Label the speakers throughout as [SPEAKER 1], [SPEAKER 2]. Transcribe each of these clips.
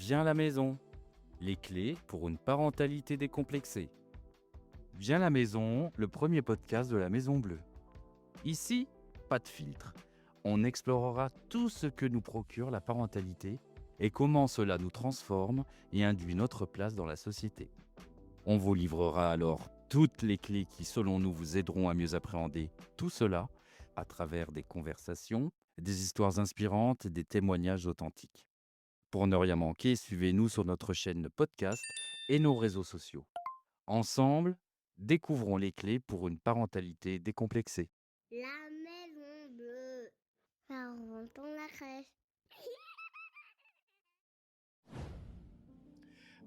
[SPEAKER 1] Viens à la maison. Les clés pour une parentalité décomplexée. Viens à la maison, le premier podcast de la Maison Bleue. Ici, pas de filtre. On explorera tout ce que nous procure la parentalité et comment cela nous transforme et induit notre place dans la société. On vous livrera alors toutes les clés qui, selon nous, vous aideront à mieux appréhender tout cela à travers des conversations, des histoires inspirantes et des témoignages authentiques. Pour ne rien manquer, suivez-nous sur notre chaîne de podcast et nos réseaux sociaux. Ensemble, découvrons les clés pour une parentalité décomplexée.
[SPEAKER 2] La Maison Bleue. Ça rentre dans la crèche.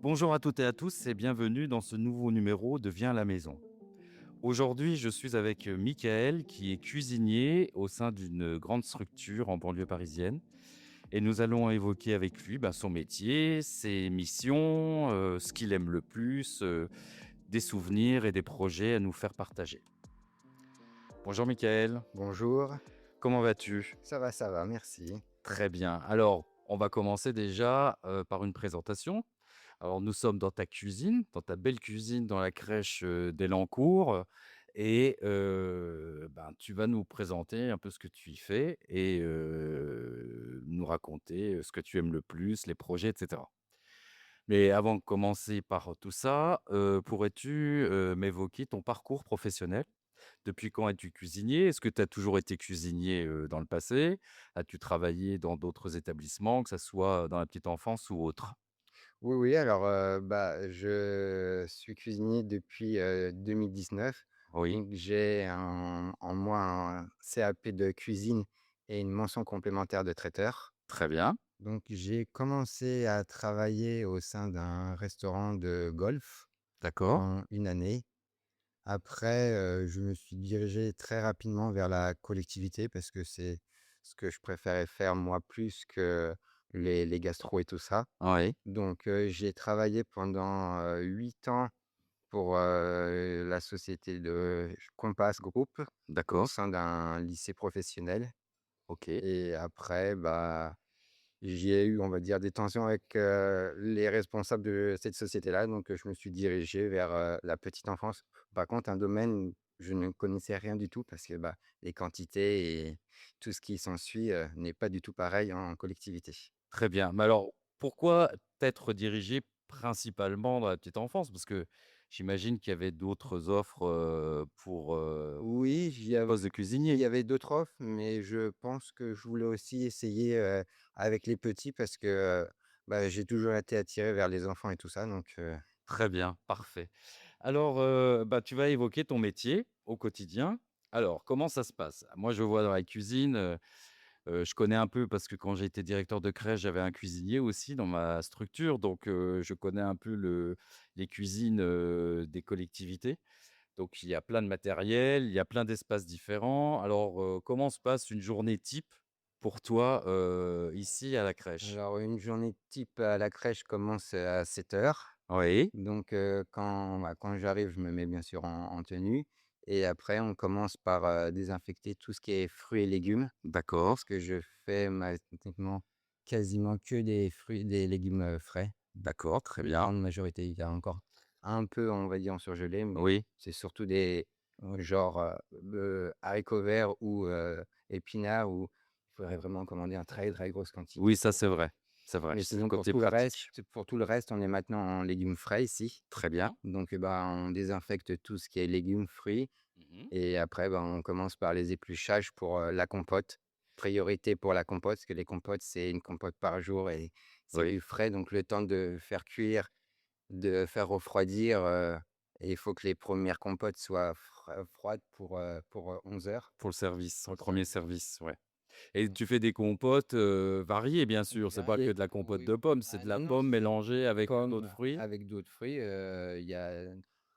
[SPEAKER 1] Bonjour à toutes et à tous et bienvenue dans ce nouveau numéro de Viens à la maison. Aujourd'hui, je suis avec Michael qui est cuisinier au sein d'une grande structure en banlieue parisienne. Et nous allons évoquer avec lui son métier, ses missions, ce qu'il aime le plus, des souvenirs et des projets à nous faire partager. Bonjour Michael,
[SPEAKER 3] Bonjour,
[SPEAKER 1] comment vas-tu?
[SPEAKER 3] ça va, merci.
[SPEAKER 1] Très bien. Alors, on va commencer déjà par une présentation. Alors, nous sommes dans ta cuisine, dans ta belle cuisine dans la crèche d'Elancourt. Et tu vas nous présenter un peu ce que tu y fais et nous raconter ce que tu aimes le plus, les projets, etc. Mais avant de commencer par tout ça, pourrais-tu m'évoquer ton parcours professionnel? Depuis quand es-tu cuisinier? Est-ce que tu as toujours été cuisinier dans le passé? As-tu travaillé dans d'autres établissements, que ça soit dans la petite enfance ou autre?
[SPEAKER 3] Oui, alors, je suis cuisinier depuis, 2019.
[SPEAKER 1] Oui,
[SPEAKER 3] Donc j'ai en moi un CAP de cuisine et une mention complémentaire de traiteur.
[SPEAKER 1] très bien.
[SPEAKER 3] Donc j'ai commencé à travailler au sein d'un restaurant de golf
[SPEAKER 1] D'accord.
[SPEAKER 3] pendant une année. Après, je me suis dirigé très rapidement vers la collectivité parce que c'est ce que je préférais faire moi plus que les gastros et tout ça.
[SPEAKER 1] Oui,
[SPEAKER 3] Donc, j'ai travaillé pendant, 8 ans pour, la société de Compass Group au
[SPEAKER 1] d'accord.
[SPEAKER 3] sein d'un lycée professionnel
[SPEAKER 1] OK.
[SPEAKER 3] et après, j'ai eu, on va dire, des tensions avec, les responsables de cette société-là, donc je me suis dirigé vers, la petite enfance. Par contre, un domaine où je ne connaissais rien du tout parce que, les quantités et tout ce qui s'ensuit, n'est pas du tout pareil en collectivité.
[SPEAKER 1] Très bien. Mais alors, pourquoi t'être dirigé principalement dans la petite enfance? Parce que j'imagine qu'il y avait d'autres offres, pour,
[SPEAKER 3] Oui,
[SPEAKER 1] poste de
[SPEAKER 3] il y
[SPEAKER 1] cuisinier?
[SPEAKER 3] avait d'autres offres, mais je pense que je voulais aussi essayer, avec les petits parce que, j'ai toujours été attiré vers les enfants et tout ça, donc
[SPEAKER 1] Très bien, parfait. Alors, tu vas évoquer ton métier au quotidien. Alors, comment ça se passe? Moi, je vois dans la cuisine, je connais un peu parce que quand j'ai été directeur de crèche, j'avais un cuisinier aussi dans ma structure, donc je connais un peu les cuisines, des collectivités. Donc il y a plein de matériel, il y a plein d'espaces différents. Alors, comment se passe une journée type pour toi, ici à la crèche?
[SPEAKER 3] alors une journée type à la crèche commence à 7 heures.
[SPEAKER 1] Oui,
[SPEAKER 3] Donc quand j'arrive, je me mets bien sûr en tenue et après on commence par, désinfecter tout ce qui est fruits et légumes
[SPEAKER 1] d'accord,
[SPEAKER 3] parce que je fais techniquement quasiment que des fruits et des légumes, frais.
[SPEAKER 1] d'accord, très
[SPEAKER 3] Une
[SPEAKER 1] bien.
[SPEAKER 3] grande majorité, il y a encore un peu, on va dire, en surgelé, mais
[SPEAKER 1] Oui,
[SPEAKER 3] c'est surtout des, genre, haricots verts ou, épinards où il faudrait vraiment commander un très, très grosse
[SPEAKER 1] oui,
[SPEAKER 3] quantité
[SPEAKER 1] ça
[SPEAKER 3] pour,
[SPEAKER 1] c'est vrai, c'est vrai,
[SPEAKER 3] mais
[SPEAKER 1] c'est le
[SPEAKER 3] sinon
[SPEAKER 1] côté pratique.
[SPEAKER 3] pour tout le reste, on est maintenant en légumes frais ici.
[SPEAKER 1] Très bien.
[SPEAKER 3] Donc, on désinfecte tout ce qui est légumes, fruits
[SPEAKER 1] Mmh.
[SPEAKER 3] et après, on commence par les épluchages pour, la compote. Priorité pour la compote, parce que les compotes, c'est une compote par jour et c'est
[SPEAKER 1] Oui,
[SPEAKER 3] du frais, donc le temps de faire cuire, de faire refroidir, et il faut que les premières compotes soient froides pour, 11 heures
[SPEAKER 1] pour le service,
[SPEAKER 3] pour
[SPEAKER 1] le
[SPEAKER 3] le
[SPEAKER 1] 1er
[SPEAKER 3] service.
[SPEAKER 1] service, ouais. Et tu fais des compotes, variées bien sûr, c'est pas que
[SPEAKER 3] Variés,
[SPEAKER 1] de la compote
[SPEAKER 3] oui.
[SPEAKER 1] de pommes, c'est
[SPEAKER 3] Ah
[SPEAKER 1] de la
[SPEAKER 3] non,
[SPEAKER 1] pomme
[SPEAKER 3] c'est
[SPEAKER 1] mélangée avec d'autres
[SPEAKER 3] pommes
[SPEAKER 1] fruits?
[SPEAKER 3] avec d'autres fruits, il y a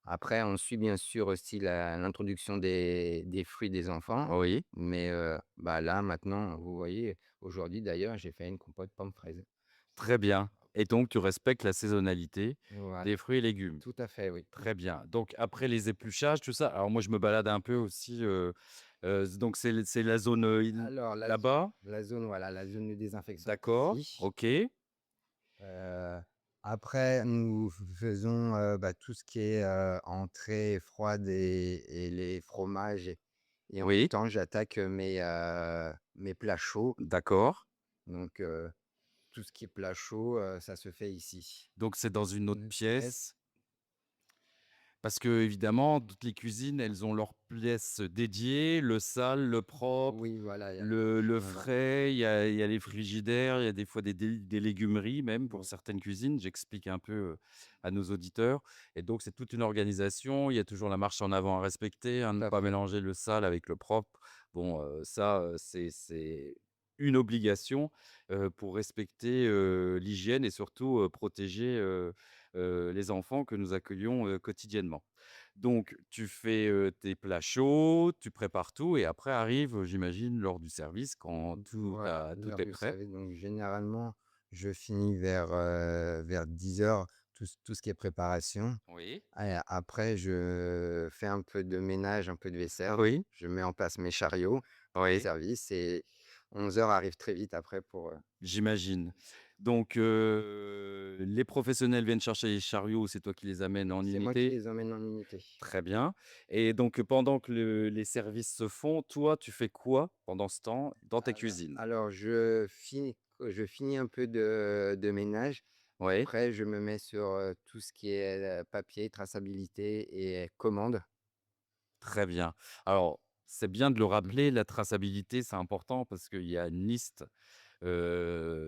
[SPEAKER 3] après on suit bien sûr aussi l'introduction des fruits des enfants,
[SPEAKER 1] Oui,
[SPEAKER 3] mais là maintenant, vous voyez, aujourd'hui d'ailleurs, j'ai fait une compote pomme fraise.
[SPEAKER 1] très bien. Et donc tu respectes la saisonnalité
[SPEAKER 3] Voilà,
[SPEAKER 1] des fruits et légumes?
[SPEAKER 3] tout à fait, oui.
[SPEAKER 1] Très bien. Donc après les épluchages, tout ça, alors moi je me balade un peu aussi, donc c'est la zone, il
[SPEAKER 3] Alors
[SPEAKER 1] là-bas?
[SPEAKER 3] la zone, voilà, la zone de désinfection
[SPEAKER 1] D'accord,
[SPEAKER 3] ici.
[SPEAKER 1] OK.
[SPEAKER 3] Après, nous faisons, tout ce qui est, entrée froide et les fromages et en même
[SPEAKER 1] Oui,
[SPEAKER 3] temps, j'attaque, mes plats chauds.
[SPEAKER 1] d'accord.
[SPEAKER 3] Donc, tout ce qui est plat chaud, ça se fait ici.
[SPEAKER 1] Donc c'est dans une autre
[SPEAKER 3] Une pièce.
[SPEAKER 1] pièce? Parce que évidemment, toutes les cuisines, elles ont leur pièce dédiée, le sale, le propre,
[SPEAKER 3] Oui, voilà, il y a
[SPEAKER 1] le
[SPEAKER 3] voilà.
[SPEAKER 1] frais, il y a les frigidaires, il y a des fois des légumeries même pour
[SPEAKER 3] Oui,
[SPEAKER 1] certaines cuisines. J'explique un peu, à nos auditeurs et donc c'est toute une organisation. Il y a toujours la marche en avant à respecter, hein,
[SPEAKER 3] tout
[SPEAKER 1] ne
[SPEAKER 3] à
[SPEAKER 1] pas
[SPEAKER 3] fait.
[SPEAKER 1] mélanger le sale avec le propre. Bon, ça, c'est une obligation, pour respecter, l'hygiène et surtout, protéger, les enfants que nous accueillons, quotidiennement. Donc tu fais, tes plats chauds, tu prépares tout et après arrive, j'imagine l'heure du service quand
[SPEAKER 3] Voilà,
[SPEAKER 1] tout
[SPEAKER 3] l'heure
[SPEAKER 1] est
[SPEAKER 3] du
[SPEAKER 1] prêt.
[SPEAKER 3] service, donc généralement, je finis vers 10 heures tout ce qui est préparation.
[SPEAKER 1] Oui.
[SPEAKER 3] Et après, je fais un peu de ménage, un peu de vaisselle.
[SPEAKER 1] Oui,
[SPEAKER 3] Je mets en place mes chariots pour le
[SPEAKER 1] oui,
[SPEAKER 3] service et 11 heures arrive très vite après
[SPEAKER 1] j'imagine. Donc les professionnels viennent chercher les chariots, c'est toi qui les amènes en
[SPEAKER 3] c'est moi qui
[SPEAKER 1] unité?
[SPEAKER 3] les emmène en unité.
[SPEAKER 1] Très bien et donc pendant que les services se font, toi, tu fais quoi pendant ce temps dans ta cuisine?
[SPEAKER 3] Alors je finis un peu de ménage.
[SPEAKER 1] Oui,
[SPEAKER 3] Après, je me mets sur, tout ce qui est, papier, traçabilité et commande.
[SPEAKER 1] très bien. Alors, c'est bien de le
[SPEAKER 3] Mmh.
[SPEAKER 1] rappeler, la traçabilité, c'est important parce qu'il y a une liste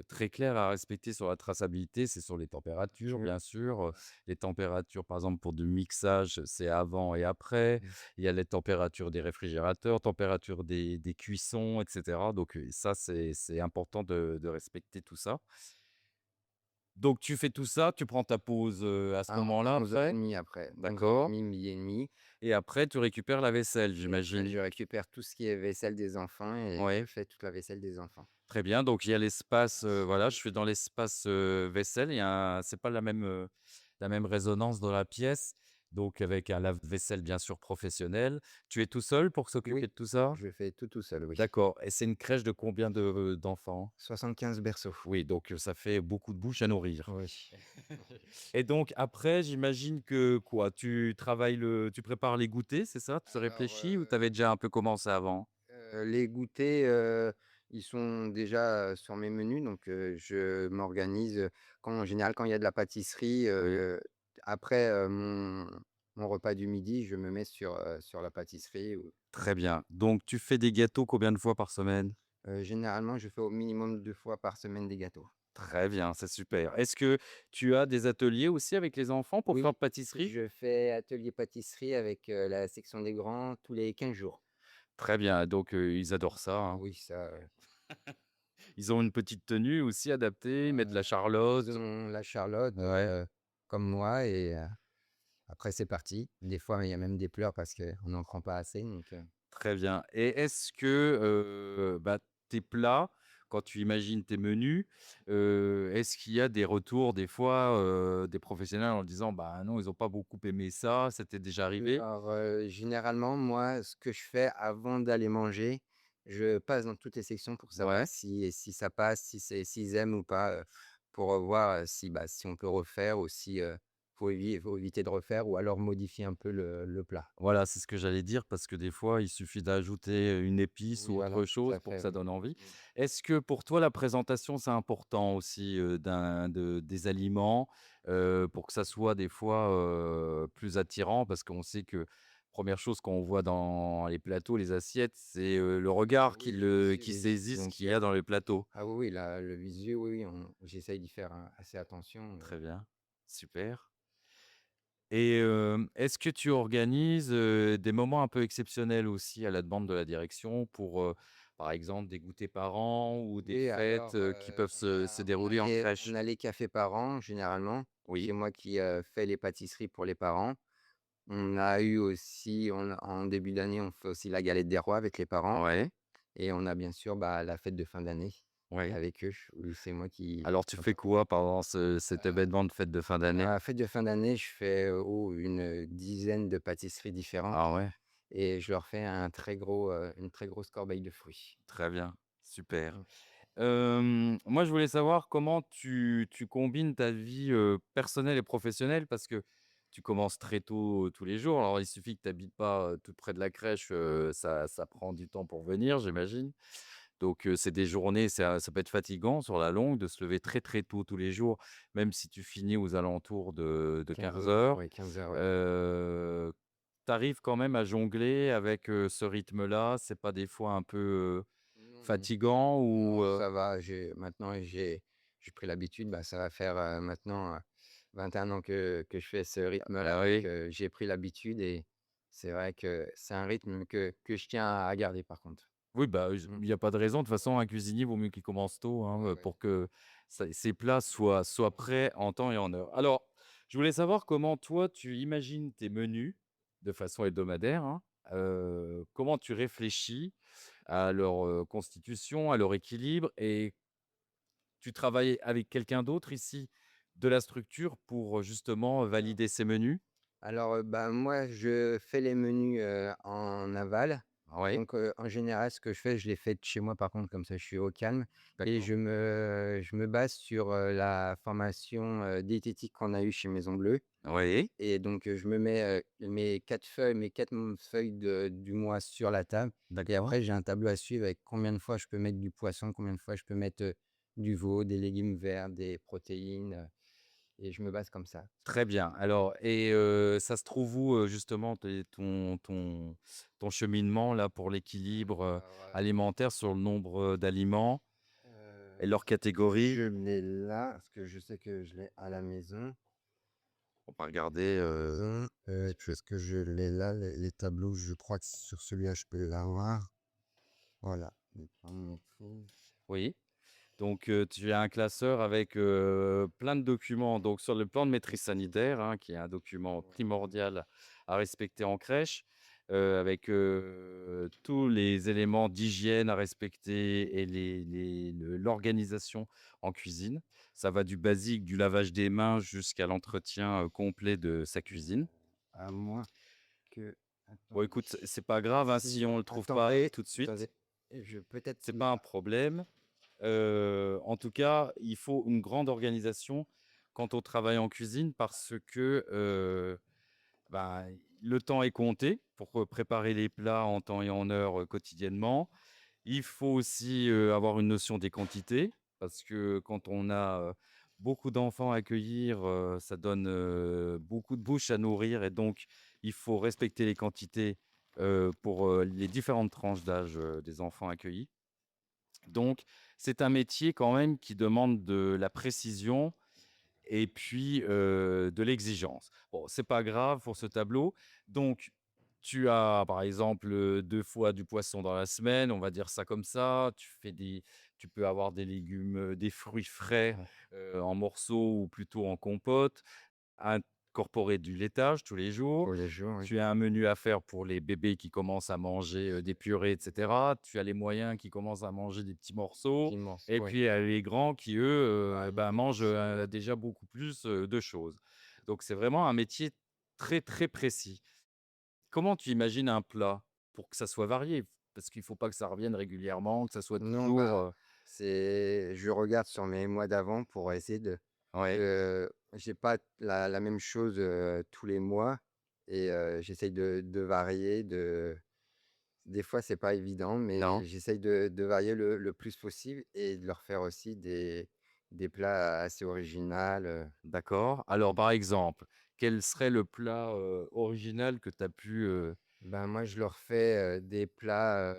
[SPEAKER 1] très clair à respecter sur la traçabilité, c'est sur les températures,
[SPEAKER 3] Je
[SPEAKER 1] bien sûr. Les températures, par exemple, pour du mixage, c'est avant et après.
[SPEAKER 3] Mmh.
[SPEAKER 1] Il y a les températures des réfrigérateurs, température des cuissons, et cetera. Donc, ça, c'est important de respecter tout ça. Donc, tu fais tout ça, tu prends ta pause, à ce
[SPEAKER 3] À
[SPEAKER 1] moment-là, après?
[SPEAKER 3] 11h30 après,
[SPEAKER 1] D'accord
[SPEAKER 3] 11h30, 12h30.
[SPEAKER 1] et après tu récupères la vaisselle,
[SPEAKER 3] Et après,
[SPEAKER 1] j'imagine?
[SPEAKER 3] je récupère tout ce qui est vaisselle des enfants et je
[SPEAKER 1] Oui.
[SPEAKER 3] fais toute la vaisselle des enfants.
[SPEAKER 1] Très bien, donc il y a l'espace, voilà, je suis dans l'espace, vaisselle, il y a un c'est pas la même résonance dans la pièce, donc avec un lave-vaisselle bien sûr professionnel. Tu es tout seul pour s'occuper
[SPEAKER 3] Oui,
[SPEAKER 1] de tout ça?
[SPEAKER 3] je fais tout seul, oui.
[SPEAKER 1] D'accord et c'est une crèche de combien d'enfants?
[SPEAKER 3] 75 berceaux.
[SPEAKER 1] Oui, donc ça fait beaucoup de bouches à nourrir
[SPEAKER 3] Oui.
[SPEAKER 1] et donc après j'imagine que quoi? Tu prépares les goûters, c'est ça? Tu
[SPEAKER 3] Alors,
[SPEAKER 1] réfléchis ou tu avais déjà un peu commencé avant?
[SPEAKER 3] les goûters, ils sont déjà, sur mes menus donc je m'organise, en général, quand il y a de la pâtisserie,
[SPEAKER 1] Oui.
[SPEAKER 3] après, mon repas du midi, je me mets sur la pâtisserie ou
[SPEAKER 1] Très bien, donc tu fais des gâteaux combien de fois par semaine?
[SPEAKER 3] généralement, je fais au minimum 2 fois par semaine des gâteaux.
[SPEAKER 1] Très bien, c'est super. Est-ce que tu as des ateliers aussi avec les enfants pour faire
[SPEAKER 3] Oui,
[SPEAKER 1] de pâtisserie?
[SPEAKER 3] je fais atelier pâtisserie avec, la section des grands tous les 15 jours.
[SPEAKER 1] Très bien, donc ils adorent ça,
[SPEAKER 3] Ah
[SPEAKER 1] hein.
[SPEAKER 3] oui, ça,
[SPEAKER 1] Ils ont une petite tenue aussi adaptée, ils mettent de la
[SPEAKER 3] ils
[SPEAKER 1] charlotte.
[SPEAKER 3] ont la Charlotte,
[SPEAKER 1] Ouais,
[SPEAKER 3] comme moi et après c'est parti. Des fois, il y a même des pleurs parce qu'on n'en prend pas assez donc
[SPEAKER 1] très bien et est-ce que, tes plats, quand tu imagines tes menus, est-ce qu'il y a des retours des fois, des professionnels en disant: «Bah, non, ils n'ont pas beaucoup aimé ça», ça t'est déjà arrivé?
[SPEAKER 3] alors, généralement, moi, ce que je fais avant d'aller manger, je passe dans toutes les sections pour savoir
[SPEAKER 1] Ouais.
[SPEAKER 3] si ça passe, s'ils aiment ou pas, pour, voir, si on peut refaire ou si, faut éviter de refaire ou alors modifier un peu le plat.
[SPEAKER 1] Voilà, c'est ce que j'allais dire parce que des fois, il suffit d'ajouter, une épice
[SPEAKER 3] Oui,
[SPEAKER 1] ou
[SPEAKER 3] voilà,
[SPEAKER 1] autre
[SPEAKER 3] tout
[SPEAKER 1] chose
[SPEAKER 3] à
[SPEAKER 1] pour que
[SPEAKER 3] fait,
[SPEAKER 1] ça
[SPEAKER 3] oui.
[SPEAKER 1] donne envie.
[SPEAKER 3] Mmh.
[SPEAKER 1] Est-ce que pour toi, la présentation, c'est important aussi, des aliments, pour que ça soit des fois, plus attirant? Parce qu'on sait que première chose qu'on voit dans les plateaux, les assiettes, c'est, le regard
[SPEAKER 3] Oui,
[SPEAKER 1] qui
[SPEAKER 3] le
[SPEAKER 1] saisit ce
[SPEAKER 3] bien
[SPEAKER 1] qu'il
[SPEAKER 3] sûr.
[SPEAKER 1] y a dans les plateaux.
[SPEAKER 3] Ah oui, oui, le visuel, oui, oui, j'essaye d'y faire, assez attention,
[SPEAKER 1] Très bien, super. Et est-ce que tu organises, des moments un peu exceptionnels aussi à la demande de la direction pour, par exemple, des goûters par an ou des
[SPEAKER 3] Oui,
[SPEAKER 1] fêtes,
[SPEAKER 3] alors,
[SPEAKER 1] qui peuvent
[SPEAKER 3] on
[SPEAKER 1] se
[SPEAKER 3] a
[SPEAKER 1] dérouler en
[SPEAKER 3] on
[SPEAKER 1] crèche?
[SPEAKER 3] a les cafés parents généralement.
[SPEAKER 1] Oui,
[SPEAKER 3] C'est moi qui, fais les pâtisseries pour les parents. On a eu aussi en début d'année, on fait aussi la galette des rois avec les parents
[SPEAKER 1] ouais,
[SPEAKER 3] et on a bien sûr, la fête de fin d'année
[SPEAKER 1] ouais.
[SPEAKER 3] avec eux, où c'est moi qui
[SPEAKER 1] Alors tu fais quoi pendant cet événement de fête de fin
[SPEAKER 3] à
[SPEAKER 1] d'année?
[SPEAKER 3] la fête de fin d'année, je fais, une dizaine de pâtisseries différentes
[SPEAKER 1] Ah ouais,
[SPEAKER 3] et je leur fais une très grosse corbeille de fruits.
[SPEAKER 1] très bien, super.
[SPEAKER 3] Mmh.
[SPEAKER 1] Moi, je voulais savoir comment tu combines ta vie, personnelle et professionnelle parce que tu commences très tôt, tous les jours. Alors, il suffit que tu habites pas, tout près de la crèche, ça prend du temps pour venir, j'imagine. Donc, c'est des journées, ça peut être fatigant sur la longue de se lever très, très tôt tous les jours, même si tu finis aux alentours de
[SPEAKER 3] 15 h,
[SPEAKER 1] 15 h.
[SPEAKER 3] ouais, 15 h, ouais.
[SPEAKER 1] Heu, Tu arrives quand même à jongler avec, ce rythme-là? C'est pas des fois un peu,
[SPEAKER 3] Non,
[SPEAKER 1] fatigant ou,
[SPEAKER 3] non, ça va, j'ai pris l'habitude, bah, ça va faire, maintenant, 21 ans que je fais ce rythme-là,
[SPEAKER 1] Ah
[SPEAKER 3] donc
[SPEAKER 1] oui.
[SPEAKER 3] j'ai pris l'habitude et c'est vrai que c'est un rythme que je tiens à garder par contre.
[SPEAKER 1] Oui, bah,
[SPEAKER 3] Mmh.
[SPEAKER 1] il y a pas de raison. De toute façon, un cuisinier, vaut mieux qu'il commence tôt, hein,
[SPEAKER 3] Ouais, ouais.
[SPEAKER 1] pour que ses plats soient prêts en temps et en heure. Alors, je voulais savoir comment toi, tu imagines tes menus de façon hebdomadaire, hein? Comment tu réfléchis à leur, constitution, à leur équilibre et tu travailles avec quelqu'un d'autre ici de la structure pour, justement, valider ces menus?
[SPEAKER 3] Alors, bah, moi, je fais les menus, en aval.
[SPEAKER 1] Oui,
[SPEAKER 3] Donc, en général, ce que je fais, je les fais de chez moi, par contre, comme ça, je suis au calme et
[SPEAKER 1] d'accord.
[SPEAKER 3] je me base sur, la formation, diététique qu'on a eue chez Maison Bleue
[SPEAKER 1] Oui,
[SPEAKER 3] et donc, je me mets, mes 4 feuilles du mois sur la table et
[SPEAKER 1] d'accord.
[SPEAKER 3] après j'ai un tableau à suivre avec combien de fois je peux mettre du poisson, combien de fois je peux mettre, du veau, des légumes verts, des protéines, et je me base comme ça.
[SPEAKER 1] Très bien. Alors et ça se trouve où, justement ton cheminement là pour l'équilibre,
[SPEAKER 3] Alors,
[SPEAKER 1] alimentaire sur le nombre, d'aliments et leur
[SPEAKER 3] je
[SPEAKER 1] catégorie?
[SPEAKER 3] l'ai là, parce que je sais que je l'ai à la maison.
[SPEAKER 1] On va regarder,
[SPEAKER 3] Parce que je l'ai là, les tableaux, je crois que sur celui-là, je peux l'avoir. Voilà.
[SPEAKER 1] oui. Donc tu as un classeur avec, plein de documents. Donc sur le plan de maîtrise sanitaire, hein, qui est un document primordial à respecter en crèche, avec, tous les éléments d'hygiène à respecter et l'organisation en cuisine. Ça va du basique, du lavage des mains jusqu'à l'entretien, complet de sa cuisine.
[SPEAKER 3] À moins que
[SPEAKER 1] Bon
[SPEAKER 3] attendez.
[SPEAKER 1] écoute, c'est pas grave, hein, si on ne le trouve pas
[SPEAKER 3] Attendez,
[SPEAKER 1] tout de suite,
[SPEAKER 3] attendez, je peut-être
[SPEAKER 1] c'est pas un
[SPEAKER 3] là.
[SPEAKER 1] problème. En tout cas, il faut une grande organisation quand on travaille en cuisine parce que, bah, le temps est compté pour, préparer les plats en temps et en heure, quotidiennement. Il faut aussi, avoir une notion des quantités parce que quand on a, beaucoup d'enfants à accueillir, ça donne, beaucoup de bouches à nourrir et donc il faut respecter les quantités, pour, les différentes tranches d'âge, des enfants accueillis. Donc, c'est un métier quand même qui demande de la précision et puis, de l'exigence. Bon, c'est pas grave pour ce tableau. Donc, tu as, par exemple, 2 fois du poisson dans la semaine, on va dire ça comme ça. Tu peux avoir des légumes, des fruits frais,
[SPEAKER 3] Ouais,
[SPEAKER 1] en morceaux ou plutôt en compote. Incorporer du laitage tous les jours.
[SPEAKER 3] tous les jours, oui.
[SPEAKER 1] Tu as un menu à faire pour les bébés qui commencent à manger, des purées et cetera. Tu as les moyens qui commencent à manger des petits morceaux
[SPEAKER 3] Immense,
[SPEAKER 1] et
[SPEAKER 3] oui.
[SPEAKER 1] puis, les grands qui eux,
[SPEAKER 3] Ah,
[SPEAKER 1] bah,
[SPEAKER 3] ils
[SPEAKER 1] mangent, déjà beaucoup plus, de choses. Donc c'est vraiment un métier très, très précis. Comment tu imagines un plat pour que ça soit varié? Parce qu'il faut pas que ça revienne régulièrement, que ça soit
[SPEAKER 3] non,
[SPEAKER 1] toujours,
[SPEAKER 3] bah, je regarde sur mes mois d'avant pour essayer
[SPEAKER 1] ouais,
[SPEAKER 3] j'ai pas la même chose, tous les mois et j'essaye de varier, des fois, c'est pas évident, mais
[SPEAKER 1] non?
[SPEAKER 3] j'essaye de varier le plus possible et de leur faire aussi des plats assez original,
[SPEAKER 1] D'accord. Alors par exemple, quel serait le plat, original que tu as pu,
[SPEAKER 3] Ben, moi, je leur fais, des plats,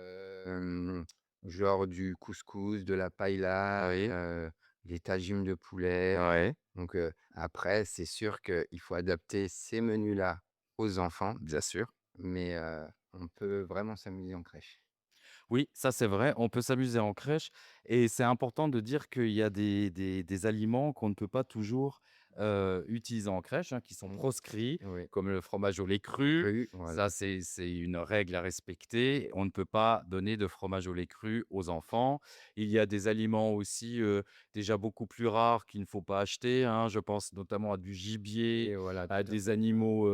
[SPEAKER 3] genre du couscous, de la paëlla,
[SPEAKER 1] oui,
[SPEAKER 3] des tagines de poulet,
[SPEAKER 1] ouais.
[SPEAKER 3] donc après, c'est sûr qu'il faut adapter ces menus-là aux enfants,
[SPEAKER 1] Bien sûr.
[SPEAKER 3] mais on peut vraiment s'amuser en crèche.
[SPEAKER 1] Oui, ça c'est vrai, on peut s'amuser en crèche et c'est important de dire qu'il y a des aliments qu'on ne peut pas toujours, utiliser en crèche, hein, qui sont
[SPEAKER 3] Mmh,
[SPEAKER 1] proscrits,
[SPEAKER 3] oui,
[SPEAKER 1] comme le fromage au lait cru.
[SPEAKER 3] cru, voilà.
[SPEAKER 1] Ça, c'est une règle à respecter. On ne peut pas donner de fromage au lait cru aux enfants. Il y a des aliments aussi, déjà beaucoup plus rares qu'il ne faut pas acheter, hein. Je pense notamment à du gibier,
[SPEAKER 3] Et voilà,
[SPEAKER 1] à
[SPEAKER 3] tout à
[SPEAKER 1] des
[SPEAKER 3] fait.
[SPEAKER 1] animaux,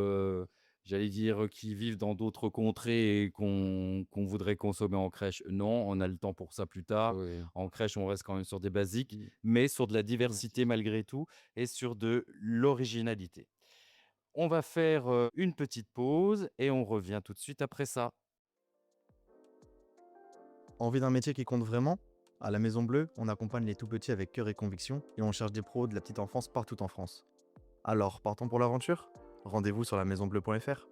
[SPEAKER 1] j'allais dire, qui vivent dans d'autres contrées et qu'on voudrait consommer en crèche. Non, on a le temps pour ça plus tard.
[SPEAKER 3] Oui.
[SPEAKER 1] En crèche, on reste quand même sur des basiques,
[SPEAKER 3] Mmh.
[SPEAKER 1] mais sur de la
[SPEAKER 3] Ouais.
[SPEAKER 1] diversité malgré tout et sur de l'originalité. On va faire, une petite pause et on revient tout de suite après ça.
[SPEAKER 4] Envie d'un métier qui compte vraiment? À la Maison Bleue, on accompagne les tout petits avec cœur et conviction et on cherche des pros de la petite enfance partout en France. Alors, partons pour l'aventure? Rendez-vous sur lamaisonbleue.fr.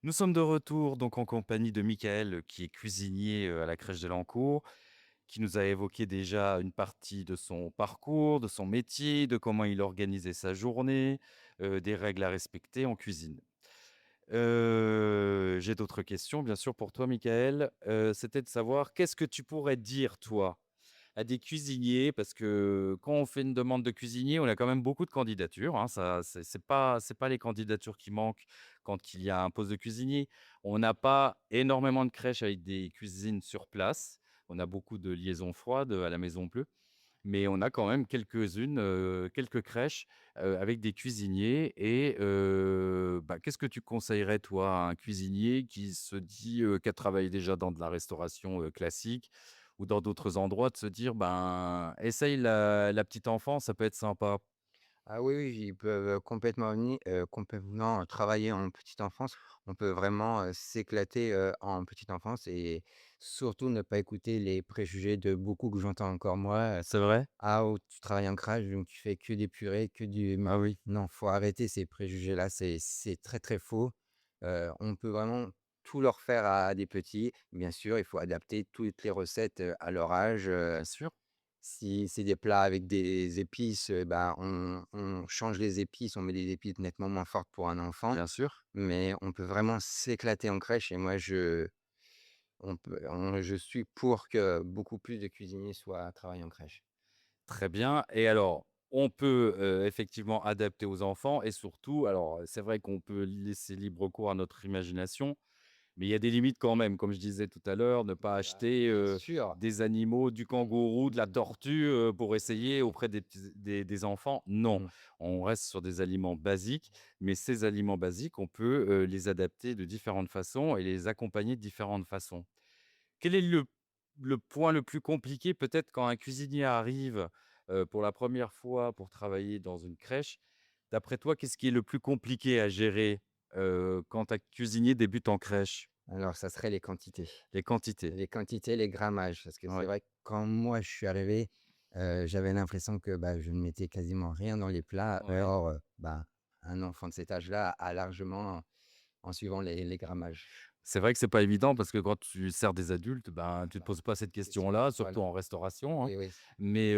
[SPEAKER 1] Nous sommes de retour donc en compagnie de Michael, qui est cuisinier, à la crèche de Lancourt, qui nous a évoqué déjà une partie de son parcours, de son métier, de comment il organisait sa journée, des règles à respecter en cuisine. J'ai d'autres questions bien sûr pour toi Michael, c'était de savoir qu'est-ce que tu pourrais dire toi, à des cuisiniers? Parce que quand on fait une demande de cuisinier, on a quand même beaucoup de candidatures, hein, ça c'est pas les candidatures qui manquent quand il y a un poste de cuisinier. On n'a pas énormément de crèches avec des cuisines sur place. On a beaucoup de liaisons froides, à la Maison Bleue. Mais on a quand même quelques-unes, quelques crèches, avec des cuisiniers et bah, qu'est-ce que tu conseillerais toi à un cuisinier qui se dit, qui a travaillé déjà dans de la restauration, classique ou dans d'autres endroits de se dire: «Ben, essaye la petite enfance, ça peut être sympa».
[SPEAKER 3] Ah oui, oui, ils peuvent, complètement travailler en petite enfance. On peut vraiment, s'éclater, en petite enfance et surtout ne pas écouter les préjugés de beaucoup que j'entends encore moi.
[SPEAKER 1] C'est vrai?
[SPEAKER 3] «Ah, oh, tu travailles en crèche, donc tu fais que des purées, que du»
[SPEAKER 1] Ah oui,
[SPEAKER 3] non, faut arrêter ces préjugés-là, c'est très, très faux. On peut vraiment tout leur faire à des petits. Bien sûr, il faut adapter toutes les recettes, à leur âge.
[SPEAKER 1] bien sûr,
[SPEAKER 3] Si c'est des plats avec des épices, bah, on change les épices, on met des épices nettement moins fortes pour un enfant,
[SPEAKER 1] bien sûr.
[SPEAKER 3] mais on peut vraiment s'éclater en crèche et moi je suis pour que beaucoup plus de cuisiniers soient travaillent en crèche.
[SPEAKER 1] Très bien et alors, on peut, effectivement adapter aux enfants et surtout alors, c'est vrai qu'on peut laisser libre cours à notre imagination, mais il y a des limites quand même. Comme je disais tout à l'heure, ne pas
[SPEAKER 3] Bah,
[SPEAKER 1] acheter,
[SPEAKER 3] bien sûr.
[SPEAKER 1] des animaux, du kangourou, de la tortue, pour essayer auprès des enfants. Non,
[SPEAKER 3] Mmh.
[SPEAKER 1] on reste sur des aliments basiques, mais ces aliments basiques, on peut, les adapter de différentes façons et les accompagner de différentes façons. Quel est le point le plus compliqué peut-être quand un cuisinier arrive, pour la première fois pour travailler dans une crèche? D'après toi, qu'est-ce qui est le plus compliqué à gérer, quand un cuisinier débute en crèche?
[SPEAKER 3] Alors ça serait les quantités.
[SPEAKER 1] Les quantités.
[SPEAKER 3] Les quantités, les grammages, parce que c'est
[SPEAKER 1] Ouais,
[SPEAKER 3] vrai que quand moi je suis arrivé, j'avais l'impression que, bah, je ne mettais quasiment rien dans les plats.
[SPEAKER 1] ouais.
[SPEAKER 3] Or, bah, un enfant de cet âge-là a largement en suivant les grammages.
[SPEAKER 1] C'est vrai que c'est pas évident parce que quand tu sers des adultes, ben, tu te
[SPEAKER 3] Bah,
[SPEAKER 1] poses pas cette
[SPEAKER 3] c'est sûr,
[SPEAKER 1] question-là, surtout
[SPEAKER 3] voilà.
[SPEAKER 1] en restauration, hein.
[SPEAKER 3] Oui, oui.
[SPEAKER 1] Mais,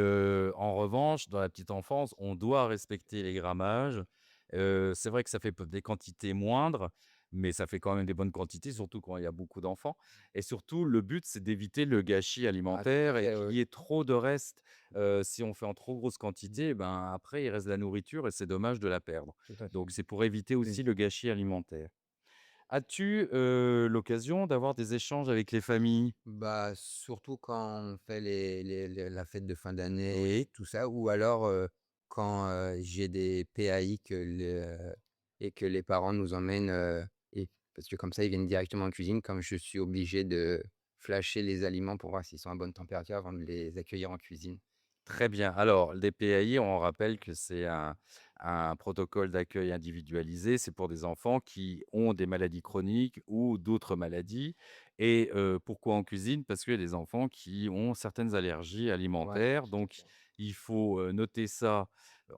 [SPEAKER 1] en revanche, dans la petite enfance, on doit respecter les grammages. C'est vrai que ça fait peut des quantités moindres, mais ça fait quand même des bonnes quantités, surtout quand il y a beaucoup d'enfants et surtout le but, c'est d'éviter le gâchis
[SPEAKER 3] Ah tout à
[SPEAKER 1] alimentaire et
[SPEAKER 3] fait,
[SPEAKER 1] qu'il
[SPEAKER 3] oui,
[SPEAKER 1] y ait trop de restes. Si on fait en trop grosse quantité, ben, après il reste de la nourriture et c'est dommage de la perdre.
[SPEAKER 3] tout à fait.
[SPEAKER 1] Donc c'est pour éviter
[SPEAKER 3] Oui.
[SPEAKER 1] aussi le gâchis alimentaire. As-tu, l'occasion d'avoir des échanges avec les familles?
[SPEAKER 3] Bah, surtout quand on fait les la fête de fin d'année,
[SPEAKER 1] Oui.
[SPEAKER 3] tout ça, ou alors, quand, j'ai des PAI et que les parents nous emmènent, et parce que comme ça, ils viennent directement en cuisine, comme je suis obligé de flasher les aliments pour voir s'ils sont à bonne température avant de les accueillir en cuisine.
[SPEAKER 1] Très bien. Alors, les PAI, on rappelle que c'est un protocole d'accueil individualisé. C'est pour des enfants qui ont des maladies chroniques ou d'autres maladies. Et pourquoi en cuisine? Parce qu'il y a des enfants qui ont certaines allergies
[SPEAKER 3] Voilà,
[SPEAKER 1] alimentaires.
[SPEAKER 3] tout à
[SPEAKER 1] Donc,
[SPEAKER 3] fait.
[SPEAKER 1] il faut noter ça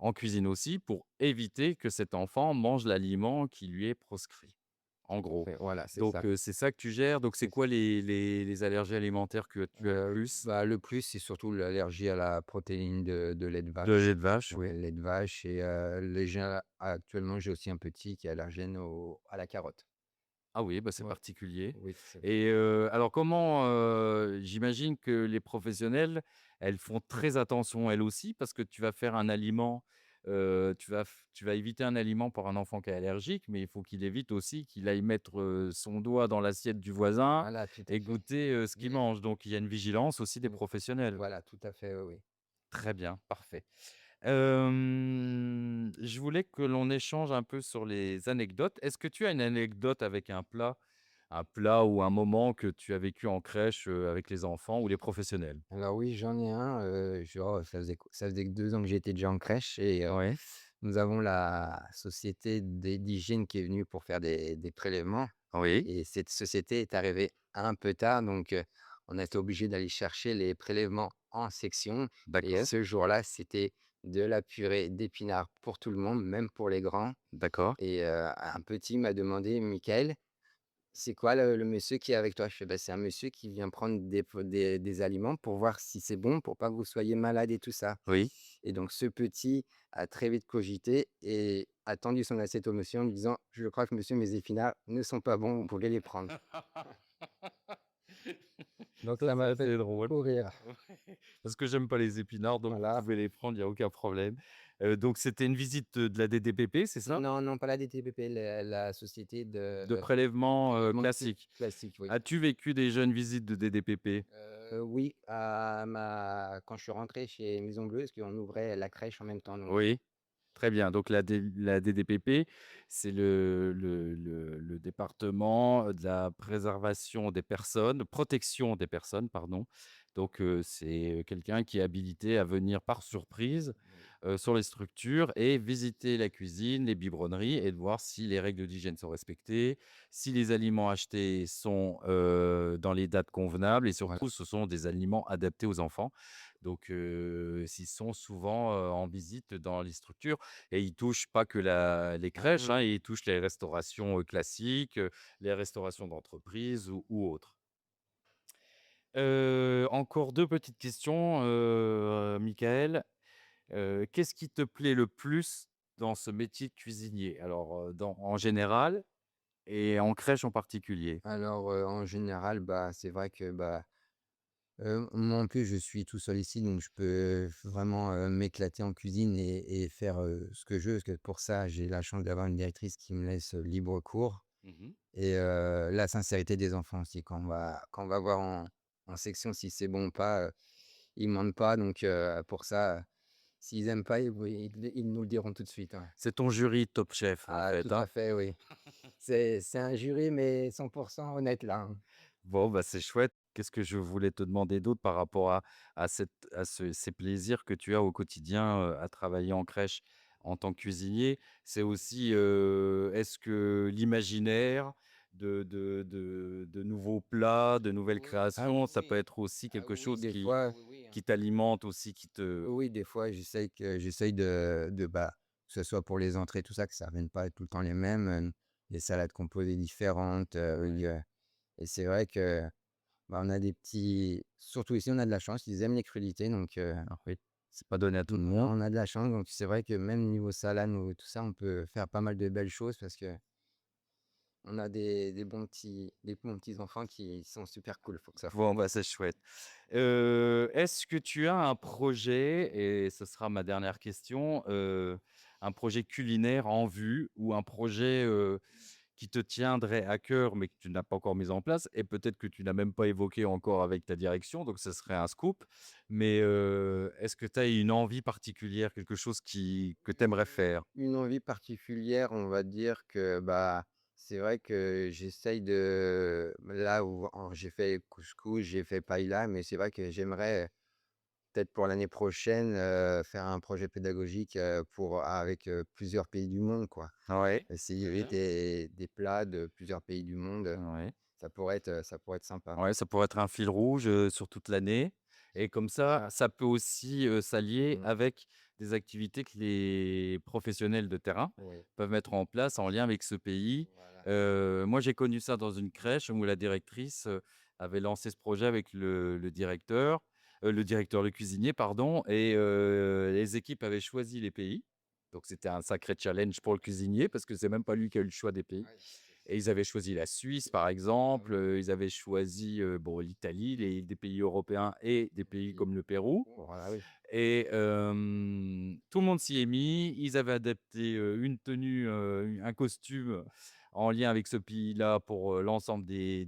[SPEAKER 1] en cuisine aussi pour éviter que cet enfant mange l'aliment qui lui est proscrit. En gros.
[SPEAKER 3] Parfait, voilà, c'est
[SPEAKER 1] Donc,
[SPEAKER 3] ça.
[SPEAKER 1] c'est ça que tu gères. Donc, c'est
[SPEAKER 3] C'est
[SPEAKER 1] quoi les allergies alimentaires que tu as le plus?
[SPEAKER 3] bah, le plus, c'est surtout l'allergie à la protéine de lait de
[SPEAKER 1] De
[SPEAKER 3] vache.
[SPEAKER 1] lait de vache, oui.
[SPEAKER 3] Ouais, lait de vache et actuellement, j'ai aussi un petit qui est allergène à la carotte.
[SPEAKER 1] Ah oui, bah, c'est
[SPEAKER 3] Ouais,
[SPEAKER 1] particulier
[SPEAKER 3] oui, c'est
[SPEAKER 1] et alors comment, j'imagine que les professionnels, elles font très attention elles aussi parce que tu vas faire un aliment, tu vas éviter un aliment pour un enfant qui est allergique, mais il faut qu'il évite aussi qu'il aille mettre, son doigt dans l'assiette du voisin
[SPEAKER 3] voilà, tout à
[SPEAKER 1] et
[SPEAKER 3] fait.
[SPEAKER 1] goûter, ce qu'il
[SPEAKER 3] Mmh,
[SPEAKER 1] mange. Donc il y a une vigilance aussi des
[SPEAKER 3] mmh.
[SPEAKER 1] professionnels.
[SPEAKER 3] Voilà, tout à fait, oui, oui.
[SPEAKER 1] Très bien, parfait. Je voulais que l'on échange un peu sur les anecdotes. Est-ce que tu as une anecdote avec un plat? Un plat ou un moment que tu as vécu en crèche, avec les enfants ou les professionnels?
[SPEAKER 3] Alors oui, j'en ai un, genre, ça faisait que 2 ans que j'étais déjà en crèche et
[SPEAKER 1] Ouais,
[SPEAKER 3] nous avons la société d'hygiène qui est venue pour faire des prélèvements
[SPEAKER 1] oui,
[SPEAKER 3] et cette société est arrivée un peu tard donc on a été obligé d'aller chercher les prélèvements en section et
[SPEAKER 1] d'accord,
[SPEAKER 3] ce jour-là, c'était de la purée d'épinards pour tout le monde, même pour les grands
[SPEAKER 1] d'accord.
[SPEAKER 3] et un petit m'a demandé: «Michael, c'est quoi le monsieur qui est avec toi?» Je fais: «Bah, c'est un monsieur qui vient prendre des aliments pour voir si c'est bon, pour pas que vous soyez malade et tout ça».
[SPEAKER 1] Oui.
[SPEAKER 3] Et donc ce petit a très vite cogité et a tendu son assiette au monsieur en lui disant: «Je crois que monsieur, mes épinards ne sont pas bons, vous pouvez les prendre». Donc
[SPEAKER 1] Ça,
[SPEAKER 3] ça m'a fait
[SPEAKER 1] c'est drôle.
[SPEAKER 3] trop rire.
[SPEAKER 1] Ouais, parce que j'aime pas les épinards, donc vous
[SPEAKER 3] Voilà.
[SPEAKER 1] pouvez les prendre, il y a aucun problème. Donc c'était une visite, de la DDPP, c'est ça?
[SPEAKER 3] Non, non, pas la DTPP, la société de
[SPEAKER 1] De prélèvement,
[SPEAKER 3] prélèvement
[SPEAKER 1] classique.
[SPEAKER 3] classique, oui.
[SPEAKER 1] As-tu vécu des jeunes visites de DDPP?
[SPEAKER 3] Oui, quand je suis rentré chez Maison Bleue, parce qu'on ouvrait la crèche en même temps, donc
[SPEAKER 1] Oui, très bien. Donc la DDPP, c'est le département de la préservation des personnes, protection des personnes, pardon. Donc c'est quelqu'un qui est habilité à venir par surprise,
[SPEAKER 3] oui.
[SPEAKER 1] sur les structures et visiter la cuisine, les biberonneries et de voir si les règles d'hygiène sont respectées, si les aliments achetés sont, dans les dates convenables et
[SPEAKER 3] Voilà.
[SPEAKER 1] surtout ce sont des aliments adaptés aux enfants. Donc s'ils sont souvent, en visite dans les structures et ils touchent pas que la les crèches,
[SPEAKER 3] Mmh.
[SPEAKER 1] hein, ils touchent les restaurations, classiques, les restaurations d'entreprise ou autres. Encore 2 petites questions, Michael. Qu'est-ce qui te plaît le plus dans ce métier de cuisinier? Alors, en général et en crèche en particulier?
[SPEAKER 3] Alors, en général, bah, c'est vrai que, bah, moi, en plus, je suis tout seul ici, donc je peux vraiment, m'éclater en cuisine et faire, ce que je veux. Parce que pour ça, j'ai la chance d'avoir une directrice qui me laisse, libre cours
[SPEAKER 1] Mmh.
[SPEAKER 3] et la sincérité des enfants aussi. Quand on va voir en section si c'est bon ou pas, ils mentent pas donc pour ça, s'ils aiment pas, ils nous le diront tout de suite, ouais.
[SPEAKER 1] C'est ton jury Top Chef, en
[SPEAKER 3] Ah,
[SPEAKER 1] fait,
[SPEAKER 3] tout à
[SPEAKER 1] hein?
[SPEAKER 3] fait, oui. C'est un jury, mais 100 honnête, là, hein.
[SPEAKER 1] Bon, bah, c'est chouette. Qu'est-ce que je voulais te demander d'autre par rapport à ces plaisirs que tu as au quotidien, à travailler en crèche en tant que cuisinier? C'est aussi, est-ce que l'imaginaire de nouveaux plats, de nouvelles
[SPEAKER 3] Oui. Ah
[SPEAKER 1] créations,
[SPEAKER 3] oui,
[SPEAKER 1] ça peut
[SPEAKER 3] oui.
[SPEAKER 1] être aussi
[SPEAKER 3] Ah
[SPEAKER 1] quelque
[SPEAKER 3] oui, oui,
[SPEAKER 1] chose
[SPEAKER 3] des fois oui, oui, hein.
[SPEAKER 1] qui t'alimente aussi, qui te
[SPEAKER 3] Oui, des fois, j'essaye bah, que ce soit pour les entrées, tout ça, que ça revienne pas tout le temps les mêmes, des salades composées différentes,
[SPEAKER 1] ouais,
[SPEAKER 3] et c'est vrai que, bah, on a des petits surtout ici, on a de la chance, ils aiment les crudités, donc
[SPEAKER 1] oui, c'est pas donné à tout le monde.
[SPEAKER 3] on a de la chance, donc c'est vrai que même niveau salade ou tout ça, on peut faire pas mal de belles choses parce qu'on a des bons petits enfants qui sont super cool, faut que ça
[SPEAKER 1] Bon, bah, c'est chouette. Est-ce que tu as un projet et ce sera ma dernière question, un projet culinaire en vue ou un projet, qui te tiendrait à cœur, mais que tu n'as pas encore mis en place et peut-être que tu n'as même pas évoqué encore avec ta direction, donc ce serait un scoop. Mais, est-ce que tu as une envie particulière, quelque chose que tu aimerais faire?
[SPEAKER 3] Une envie particulière, on va dire que, bah, c'est vrai que j'essaye là où j'ai fait couscous, j'ai fait paella, mais c'est vrai que j'aimerais, peut-être pour l'année prochaine, faire un projet pédagogique, avec, plusieurs pays du monde, quoi.
[SPEAKER 1] Ouais,
[SPEAKER 3] Essayer des plats de plusieurs pays du monde,
[SPEAKER 1] ouais.
[SPEAKER 3] ça pourrait être sympa.
[SPEAKER 1] Ouais, ça pourrait être un fil rouge, sur toute l'année et comme ça peut aussi, s'allier
[SPEAKER 3] Mmh,
[SPEAKER 1] avec des activités que les professionnels de terrain
[SPEAKER 3] oui,
[SPEAKER 1] peuvent mettre en place en lien avec ce pays.
[SPEAKER 3] voilà.
[SPEAKER 1] Moi, j'ai connu ça dans une crèche où la directrice, avait lancé ce projet avec le cuisinier, pardon et les équipes avaient choisi les pays. Donc c'était un sacré challenge pour le cuisinier parce que c'est même pas lui qui a eu le choix des pays.
[SPEAKER 3] Ouais, c'est
[SPEAKER 1] Et ils avaient choisi la Suisse, par
[SPEAKER 3] ah
[SPEAKER 1] exemple,
[SPEAKER 3] oui,
[SPEAKER 1] ils avaient choisi, bon, l'Italie, des pays européens et des pays
[SPEAKER 3] puis
[SPEAKER 1] comme le Pérou
[SPEAKER 3] voilà, oui.
[SPEAKER 1] et tout le monde s'y est mis. Ils avaient adapté, une tenue, un costume en lien avec ce pays-là pour, l'ensemble des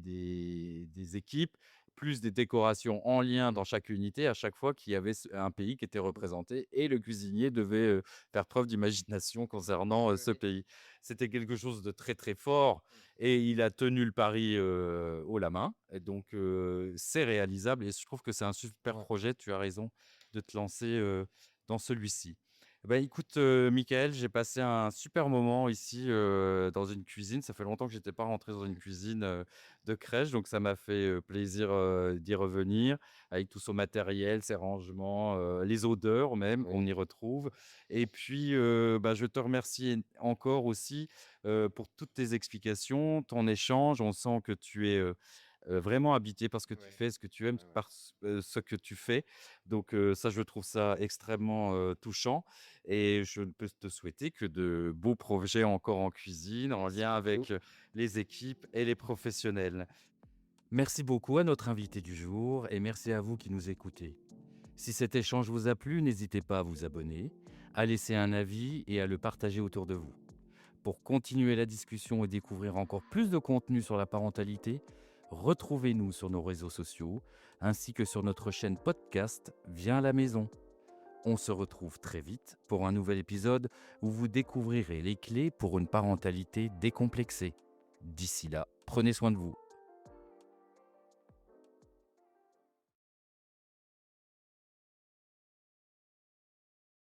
[SPEAKER 1] équipes. plus des décorations en lien dans chaque unité à chaque fois qu'il y avait un pays qui était représenté et le cuisinier devait faire preuve d'imagination concernant ce pays. C'était quelque chose de très très fort et il a tenu le pari haut la main. Et donc c'est réalisable et je trouve que c'est un super projet, tu as raison de te lancer dans celui-ci. Bah, écoute, Michael, j'ai passé un super moment ici, dans une cuisine. Ça fait longtemps que j'étais pas rentré dans une cuisine, de crèche, donc ça m'a fait, plaisir, d'y revenir avec tout son matériel, ses rangements, les odeurs même, on y retrouve et puis, bah, je te remercie encore aussi, pour toutes tes explications, ton échange. On sent que tu es, vraiment habité par ce que tu fais, ce que tu aimes par ce que tu fais. Donc ça, je trouve ça extrêmement, touchant et je ne peux te souhaiter que de beaux projets encore en cuisine, en
[SPEAKER 3] Merci
[SPEAKER 1] lien
[SPEAKER 3] beaucoup.
[SPEAKER 1] avec, les équipes et les professionnels. Merci beaucoup à notre invité du jour et merci à vous qui nous écoutez. Si cet échange vous a plu, n'hésitez pas à vous abonner, à laisser un avis et à le partager autour de vous. Pour continuer la discussion et découvrir encore plus de contenu sur la parentalité, retrouvez-nous sur nos réseaux sociaux ainsi que sur notre chaîne podcast Viens à la maison. On se retrouve très vite pour un nouvel épisode où vous découvrirez les clés pour une parentalité décomplexée. D'ici là, prenez soin de vous.